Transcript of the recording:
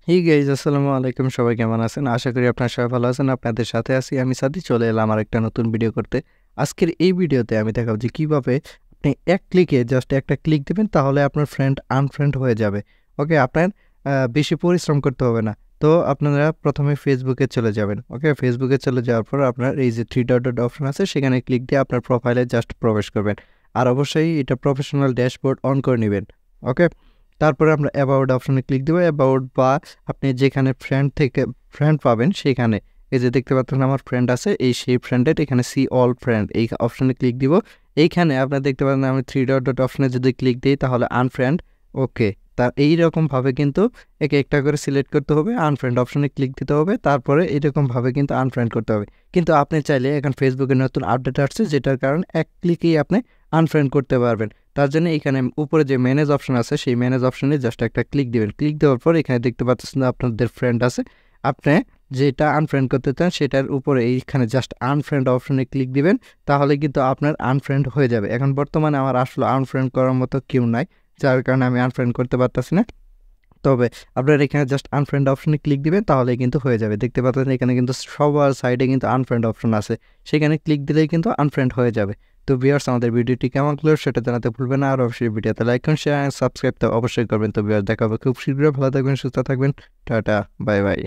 Hey guys, আসসালামু আলাইকুম। সবাই কেমন আছেন? আশা করি আপনারা সবাই ভালো আছেন। আপনাদের সাথে আছি আমি সাদি। চলে এলাম আরেকটা নতুন ভিডিও করতে। আজকের এই ভিডিওতে আমি দেখাবো যে কীভাবে আপনি এক ক্লিকে জাস্ট একটা ক্লিক দিবেন, তাহলে আপনার ফ্রেন্ড আনফ্রেন্ড হয়ে যাবে। ওকে, আপনার বেশি পরিশ্রম করতে হবে না। তো আপনারা প্রথমে ফেসবুকে চলে যাবেন। ওকে, ফেসবুকে চলে যাওয়ার পর আপনার এই যে থ্রি ডট অপশন আছে, সেখানে ক্লিক দিয়ে আপনার প্রোফাইলে জাস্ট প্রবেশ করবেন। আর অবশ্যই এটা প্রফেশনাল ড্যাশবোর্ড অন করে নেবেন। ওকে, তারপরে আমরা অ্যাবাউট অপশনে ক্লিক দেবো। অ্যাবাউট বা আপনি যেখানে ফ্রেন্ড পাবেন সেখানে এই যে দেখতে পাচ্ছেন আমার ফ্রেন্ড আছে, সেই ফ্রেন্ডের এখানে সি অল ফ্রেন্ড এই অপশনে ক্লিক দিব। এইখানে আপনারা দেখতে পাচ্ছেন আমি থ্রি ডট অপশনে যদি ক্লিক দিই তাহলে আনফ্রেন্ড। ওকে, তা এইরকমভাবে কিন্তু একে একটা করে সিলেক্ট করতে হবে, আনফ্রেন্ড অপশনে ক্লিক দিতে হবে, তারপরে এইরকমভাবে কিন্তু আনফ্রেন্ড করতে হবে। কিন্তু আপনি চাইলে এখন ফেসবুকে নতুন আপডেট আসছে, যেটার কারণে এক ক্লিকেই আপনি আনফ্রেন্ড করতে পারবেন। তার জন্য এখানে উপরে যে ম্যানেজ অপশন আছে, সেই ম্যানেজ অপশনে জাস্ট একটা ক্লিক দিবেন। ক্লিক দেওয়ার পর এখানে দেখতে পাচ্ছেন আপনাদের ফ্রেন্ড আছে, আপনি যেটা আনফ্রেন্ড করতে চান সেটার উপরে এইখানে জাস্ট আনফ্রেন্ড অপশনে ক্লিক দিবেন, তাহলে কিন্তু আপনার আনফ্রেন্ড হয়ে যাবে। এখন বর্তমানে আমার আসলে আনফ্রেন্ড করার মতো কেউ নাই, যার কারণে আমি আনফ্রেন্ড করতে পারতেছি না। তবে আপনারা এখানে জাস্ট আনফ্রেন্ড অপশনে ক্লিক দিবেন, তাহলে কিন্তু হয়ে যাবে। দেখতে পাচ্ছেন এখানে কিন্তু সবার সাইডে কিন্তু আনফ্রেন্ড অপশন আছে, সেখানে ক্লিক দিলেই কিন্তু আনফ্রেন্ড হয়ে যাবে। তো ভিউয়ার্স, আমাদের ভিডিওটি কেমন লাগলো সেটা জানাতে ভুলবেন না। আর অবশ্যই ভিডিওতে লাইক করুন, শেয়ার, সাবস্ক্রাইব তো অবশ্যই করবেন। তো ভিউয়ার্স, দেখা হবে খুব শীঘ্রই। ভালো থাকবেন, সুস্থ থাকবেন। Tata, bye bye.